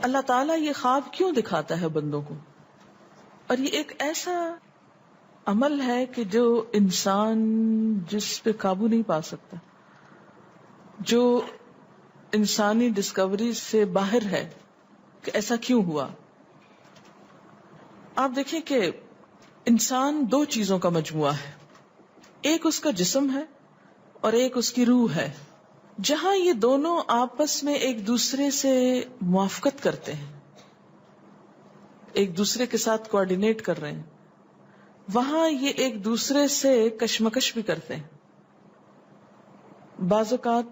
اللہ تعالیٰ یہ خواب کیوں دکھاتا ہے بندوں کو؟ اور یہ ایک ایسا عمل ہے کہ جو انسان جس پہ قابو نہیں پا سکتا، جو انسانی ڈسکوری سے باہر ہے کہ ایسا کیوں ہوا. آپ دیکھیں کہ انسان دو چیزوں کا مجموعہ ہے، ایک اس کا جسم ہے اور ایک اس کی روح ہے. جہاں یہ دونوں آپس میں ایک دوسرے سے موافقت کرتے ہیں، ایک دوسرے کے ساتھ کوآرڈینیٹ کر رہے ہیں، وہاں یہ ایک دوسرے سے کشمکش بھی کرتے ہیں. بعض اوقات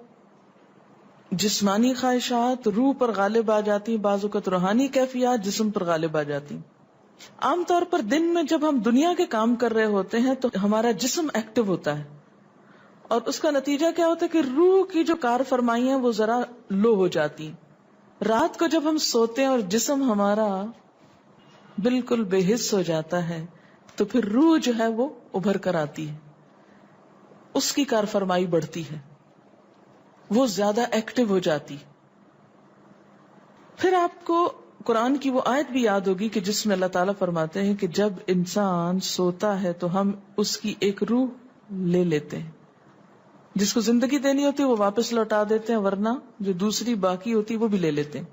جسمانی خواہشات روح پر غالب آ جاتی ہیں، بعض اوقات روحانی کیفیات جسم پر غالب آ جاتی ہیں. عام طور پر دن میں جب ہم دنیا کے کام کر رہے ہوتے ہیں تو ہمارا جسم ایکٹیو ہوتا ہے، اور اس کا نتیجہ کیا ہوتا ہے کہ روح کی جو کار فرمائی ہیں وہ ذرا لو ہو جاتی ہیں. رات کو جب ہم سوتے ہیں اور جسم ہمارا بالکل بے حس ہو جاتا ہے تو پھر روح جو ہے وہ ابھر کر آتی ہے، اس کی کار فرمائی بڑھتی ہے، وہ زیادہ ایکٹیو ہو جاتی. پھر آپ کو قرآن کی وہ آیت بھی یاد ہوگی کہ جس میں اللہ تعالیٰ فرماتے ہیں کہ جب انسان سوتا ہے تو ہم اس کی ایک روح لے لیتے ہیں، جس کو زندگی دینی ہوتی ہے وہ واپس لوٹا دیتے ہیں، ورنہ جو دوسری باقی ہوتی ہے وہ بھی لے لیتے ہیں.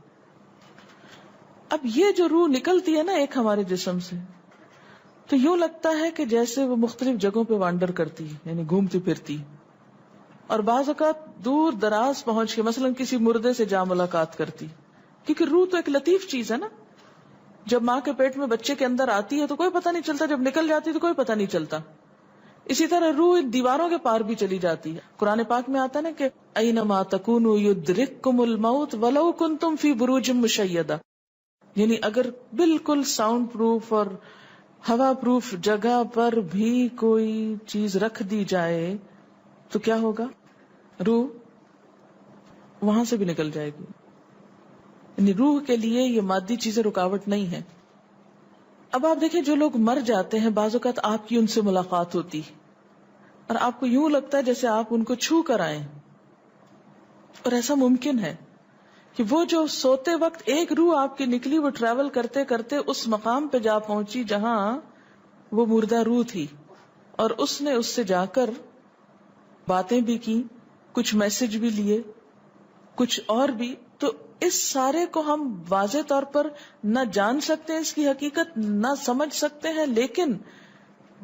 اب یہ جو روح نکلتی ہے نا ایک ہمارے جسم سے، تو یوں لگتا ہے کہ جیسے وہ مختلف جگہوں پہ وانڈر کرتی ہے، یعنی گھومتی پھرتی، اور بعض اوقات دور دراز پہنچ کے مثلا کسی مردے سے جا ملاقات کرتی، کیونکہ روح تو ایک لطیف چیز ہے نا. جب ماں کے پیٹ میں بچے کے اندر آتی ہے تو کوئی پتہ نہیں چلتا، جب نکل جاتی ہے تو کوئی پتہ نہیں چلتا. اسی طرح روح دیواروں کے پار بھی چلی جاتی ہے. قرآن پاک میں آتا ہے نا کہ اینما تکونوا یدرککم الموت ولو کنتم فی بروج مشیدہ، یعنی اگر بالکل ساؤنڈ پروف اور ہوا پروف جگہ پر بھی کوئی چیز رکھ دی جائے تو کیا ہوگا؟ روح وہاں سے بھی نکل جائے گی. یعنی روح کے لیے یہ مادی چیزیں رکاوٹ نہیں ہے. اب آپ دیکھیں جو لوگ مر جاتے ہیں بعض اوقات آپ کی ان سے ملاقات ہوتی اور آپ کو یوں لگتا ہے جیسے آپ ان کو چھو کر آئیں، اور ایسا ممکن ہے کہ وہ جو سوتے وقت ایک روح آپ کی نکلی وہ ٹریول کرتے کرتے اس مقام پہ جا پہنچی جہاں وہ مردہ روح تھی، اور اس نے اس سے جا کر باتیں بھی کی، کچھ میسج بھی لیے، کچھ اور بھی. تو اس سارے کو ہم واضح طور پر نہ جان سکتے ہیں، اس کی حقیقت نہ سمجھ سکتے ہیں، لیکن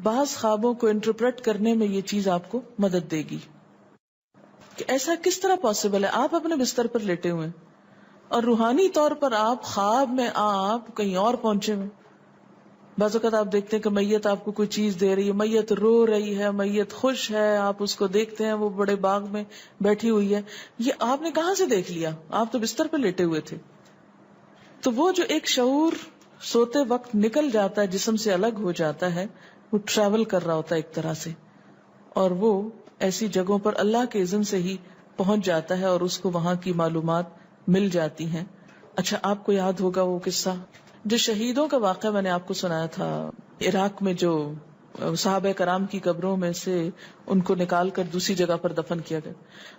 بعض خوابوں کو انٹرپریٹ کرنے میں یہ چیز آپ کو مدد دے گی کہ ایسا کس طرح پاسبل ہے. آپ اپنے بستر پر لیٹے ہوئے اور روحانی طور پر آپ خواب میں آپ کہیں اور پہنچے ہوئے. بعض اوقات آپ دیکھتے ہیں کہ میت آپ کو کوئی چیز دے رہی ہے، میت رو رہی ہے، میت خوش ہے، آپ اس کو دیکھتے ہیں وہ بڑے باغ میں بیٹھی ہوئی ہے. یہ آپ نے کہاں سے دیکھ لیا؟ آپ تو بستر پہ لیٹے ہوئے تھے. تو وہ جو ایک شعور سوتے وقت نکل جاتا ہے، جسم سے الگ ہو جاتا ہے، وہ ٹریول کر رہا ہوتا ہے ایک طرح سے، اور وہ ایسی جگہوں پر اللہ کے اذن سے ہی پہنچ جاتا ہے اور اس کو وہاں کی معلومات مل جاتی ہیں. اچھا، آپ کو یاد ہوگا وہ قصہ جو شہیدوں کا واقعہ میں نے آپ کو سنایا تھا، عراق میں جو صحابہ کرام کی قبروں میں سے ان کو نکال کر دوسری جگہ پر دفن کیا گیا.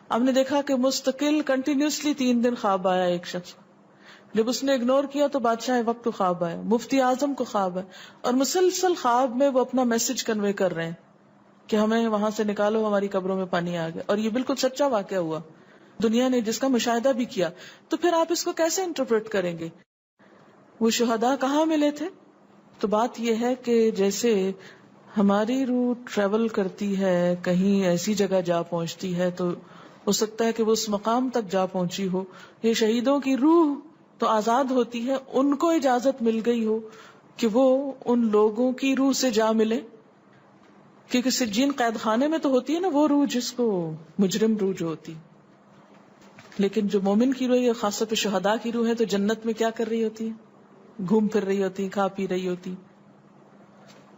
آپ نے دیکھا کہ مستقل کنٹینیوسلی 3 دن خواب آیا ایک شخص، جب اس نے اگنور کیا تو بادشاہ وقت کو خواب آیا، مفتی اعظم کو خواب ہے، اور مسلسل خواب میں وہ اپنا میسج کنوے کر رہے ہیں کہ ہمیں وہاں سے نکالو، ہماری قبروں میں پانی آ گیا. اور یہ بالکل سچا واقعہ ہوا، دنیا نے جس کا مشاہدہ بھی کیا. تو پھر آپ اس کو کیسے انٹرپریٹ کریں گے؟ وہ شہداء کہاں ملے تھے؟ تو بات یہ ہے کہ جیسے ہماری روح ٹریول کرتی ہے، کہیں ایسی جگہ جا پہنچتی ہے تو ہو سکتا ہے کہ وہ اس مقام تک جا پہنچی ہو. یہ شہیدوں کی روح تو آزاد ہوتی ہے، ان کو اجازت مل گئی ہو کہ وہ ان لوگوں کی روح سے جا ملے، کیونکہ سجین قید خانے میں تو ہوتی ہے نا وہ روح جس کو مجرم روح جو ہوتی، لیکن جو مومن کی روح ہے، خاص طور پہ شہداء کی روح ہے، تو جنت میں کیا کر رہی ہوتی ہے؟ گھوم پھر رہی ہوتی، کھا پی رہی ہوتی.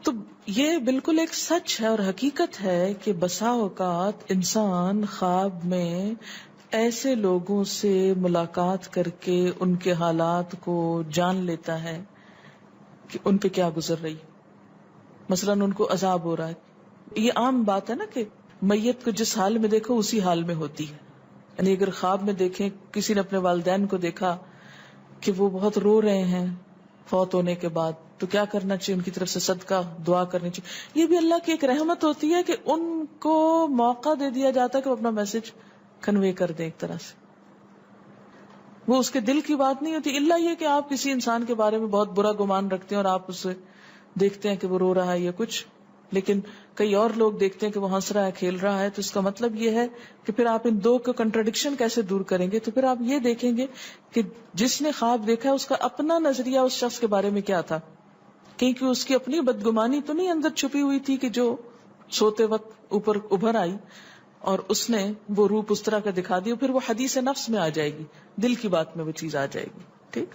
تو یہ بالکل ایک سچ ہے اور حقیقت ہے کہ بسا اوقات انسان خواب میں ایسے لوگوں سے ملاقات کر کے ان کے حالات کو جان لیتا ہے کہ ان پہ کیا گزر رہی. مثلاً ان کو عذاب ہو رہا ہے. یہ عام بات ہے نا کہ میت کو جس حال میں دیکھو اسی حال میں ہوتی ہے. یعنی اگر خواب میں دیکھیں کسی نے اپنے والدین کو دیکھا کہ وہ بہت رو رہے ہیں فوت ہونے کے بعد، تو کیا کرنا چاہیے؟ ان کی طرف سے صدقہ دعا کرنی چاہیے. یہ بھی اللہ کی ایک رحمت ہوتی ہے کہ ان کو موقع دے دیا جاتا ہے کہ وہ اپنا میسج کنوے کر دیں. ایک طرح سے وہ اس کے دل کی بات نہیں ہوتی، الا یہ کہ آپ کسی انسان کے بارے میں بہت برا گمان رکھتے ہیں اور آپ اسے دیکھتے ہیں کہ وہ رو رہا ہے یا کچھ، لیکن کئی اور لوگ دیکھتے ہیں کہ وہ ہنس رہا ہے، کھیل رہا ہے. تو اس کا مطلب یہ ہے کہ پھر آپ ان دو کا کنٹراڈکشن کیسے دور کریں گے؟ تو پھر آپ یہ دیکھیں گے کہ جس نے خواب دیکھا ہے اس کا اپنا نظریہ اس شخص کے بارے میں کیا تھا، کیونکہ اس کی اپنی بدگمانی تو نہیں اندر چھپی ہوئی تھی کہ جو سوتے وقت اوپر ابھر آئی اور اس نے وہ روپ اس طرح کا دکھا دیا. پھر وہ حدیث نفس میں آ جائے گی، دل کی بات میں وہ چیز آ جائے گی. ٹھیک.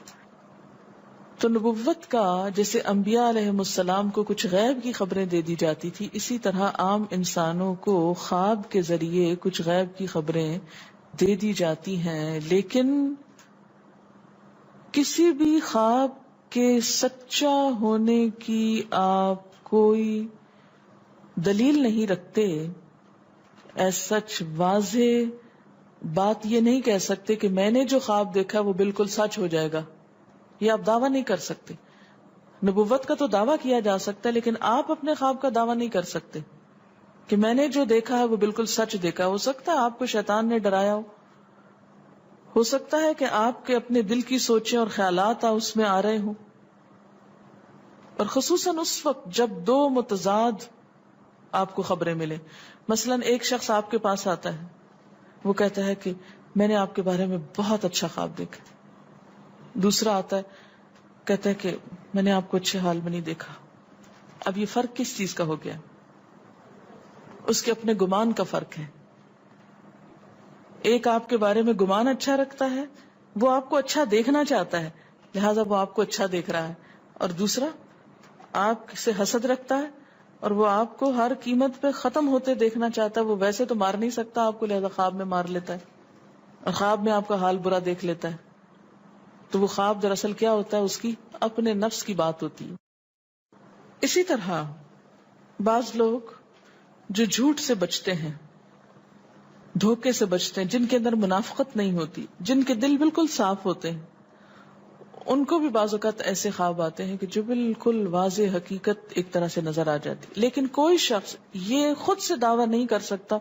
تو نبوت کا جیسے انبیاء علیہ السلام کو کچھ غیب کی خبریں دے دی جاتی تھی، اسی طرح عام انسانوں کو خواب کے ذریعے کچھ غیب کی خبریں دے دی جاتی ہیں. لیکن کسی بھی خواب کے سچا ہونے کی آپ کوئی دلیل نہیں رکھتے. ایز سچ واضح بات یہ نہیں کہہ سکتے کہ میں نے جو خواب دیکھا وہ بالکل سچ ہو جائے گا، یہ آپ دعویٰ نہیں کر سکتے. نبوت کا تو دعویٰ کیا جا سکتا ہے، لیکن آپ اپنے خواب کا دعویٰ نہیں کر سکتے کہ میں نے جو دیکھا ہے وہ بالکل سچ دیکھا. ہو سکتا ہے آپ کو شیطان نے ڈرایا ہو سکتا ہے کہ آپ کے اپنے دل کی سوچیں اور خیالات اس میں آ رہے ہوں، اور خصوصاً اس وقت جب دو متضاد آپ کو خبریں ملے. مثلا ایک شخص آپ کے پاس آتا ہے، وہ کہتا ہے کہ میں نے آپ کے بارے میں بہت اچھا خواب دیکھا. دوسرا آتا ہے کہتا ہے کہ میں نے آپ کو اچھے حال میں نہیں دیکھا. اب یہ فرق کس چیز کا ہو گیا؟ اس کے اپنے گمان کا فرق ہے. ایک آپ کے بارے میں گمان اچھا رکھتا ہے، وہ آپ کو اچھا دیکھنا چاہتا ہے لہذا وہ آپ کو اچھا دیکھ رہا ہے، اور دوسرا آپ سے حسد رکھتا ہے اور وہ آپ کو ہر قیمت پہ ختم ہوتے دیکھنا چاہتا ہے. وہ ویسے تو مار نہیں سکتا آپ کو، لہذا خواب میں مار لیتا ہے اور خواب میں آپ کا حال برا دیکھ لیتا ہے. تو وہ خواب دراصل کیا ہوتا ہے؟ اس کی اپنے نفس کی بات ہوتی ہے. اسی طرح بعض لوگ جو جھوٹ سے بچتے ہیں، دھوکے سے بچتے ہیں، جن کے اندر منافقت نہیں ہوتی، جن کے دل بالکل صاف ہوتے ہیں، ان کو بھی بعض اوقات ایسے خواب آتے ہیں کہ جو بالکل واضح حقیقت ایک طرح سے نظر آ جاتی. لیکن کوئی شخص یہ خود سے دعویٰ نہیں کر سکتا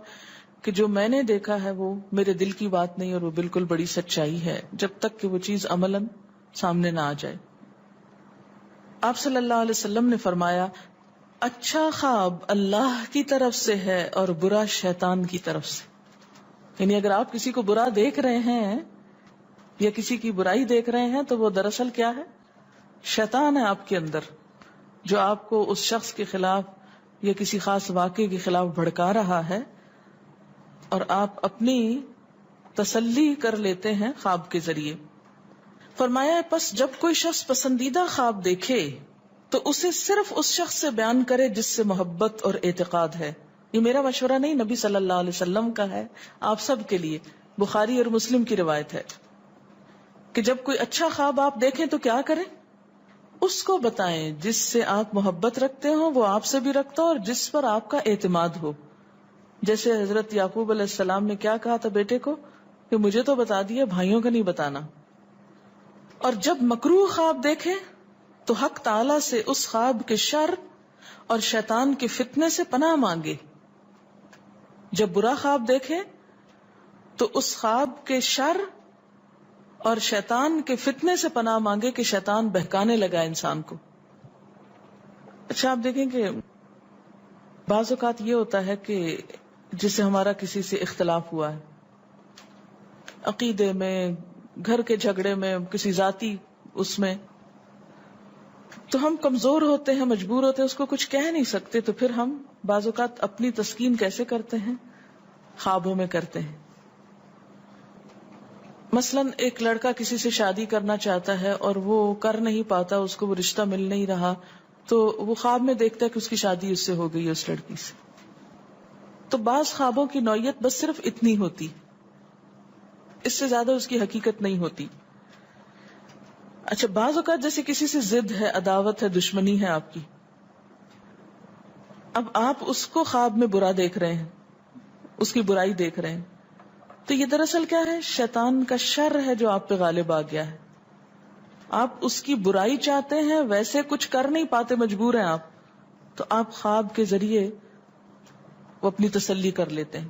کہ جو میں نے دیکھا ہے وہ میرے دل کی بات نہیں اور وہ بالکل بڑی سچائی ہے، جب تک کہ وہ چیز عملاً سامنے نہ آ جائے. آپ صلی اللہ علیہ وسلم نے فرمایا اچھا خواب اللہ کی طرف سے ہے اور برا شیطان کی طرف سے. یعنی اگر آپ کسی کو برا دیکھ رہے ہیں یا کسی کی برائی دیکھ رہے ہیں تو وہ دراصل کیا ہے؟ شیطان ہے آپ کے اندر، جو آپ کو اس شخص کے خلاف یا کسی خاص واقعے کے خلاف بھڑکا رہا ہے، اور آپ اپنی تسلی کر لیتے ہیں خواب کے ذریعے. فرمایا پس جب کوئی شخص پسندیدہ خواب دیکھے تو اسے صرف اس شخص سے بیان کرے جس سے محبت اور اعتقاد ہے. یہ میرا مشورہ نہیں، نبی صلی اللہ علیہ وسلم کا ہے آپ سب کے لیے. بخاری اور مسلم کی روایت ہے کہ جب کوئی اچھا خواب آپ دیکھیں تو کیا کریں؟ اس کو بتائیں جس سے آپ محبت رکھتے ہو، وہ آپ سے بھی رکھتا ہو اور جس پر آپ کا اعتماد ہو. جیسے حضرت یعقوب علیہ السلام نے کیا کہا تھا بیٹے کو کہ مجھے تو بتا دیا، بھائیوں کو نہیں بتانا. اور جب مکروہ خواب دیکھیں تو حق تعالی سے اس خواب کے شر اور شیطان کے فتنے سے پناہ مانگے. جب برا خواب دیکھیں تو اس خواب کے شر اور شیطان کے فتنے سے پناہ مانگے کہ شیطان بہکانے لگا انسان کو. اچھا آپ دیکھیں کہ بعض اوقات یہ ہوتا ہے کہ جسے ہمارا کسی سے اختلاف ہوا ہے، عقیدے میں، گھر کے جھگڑے میں، کسی ذاتی اس میں، تو ہم کمزور ہوتے ہیں، مجبور ہوتے ہیں، اس کو کچھ کہہ نہیں سکتے. تو پھر ہم بعض اوقات اپنی تسکین کیسے کرتے ہیں؟ خوابوں میں کرتے ہیں. مثلا ایک لڑکا کسی سے شادی کرنا چاہتا ہے اور وہ کر نہیں پاتا، اس کو وہ رشتہ مل نہیں رہا، تو وہ خواب میں دیکھتا ہے کہ اس کی شادی اس سے ہو گئی ہے، اس لڑکی سے. تو بعض خوابوں کی نوعیت بس صرف اتنی ہوتی، اس سے زیادہ اس کی حقیقت نہیں ہوتی. اچھا بعض اوقات جیسے کسی سے ضد ہے، عداوت ہے، دشمنی ہے آپ کی، اب آپ اس کو خواب میں برا دیکھ رہے ہیں، اس کی برائی دیکھ رہے ہیں، تو یہ دراصل کیا ہے؟ شیطان کا شر ہے جو آپ پہ غالب آ گیا ہے. آپ اس کی برائی چاہتے ہیں, ویسے کچھ کر نہیں پاتے, مجبور ہیں آپ, تو آپ خواب کے ذریعے وہ اپنی تسلی کر لیتے ہیں.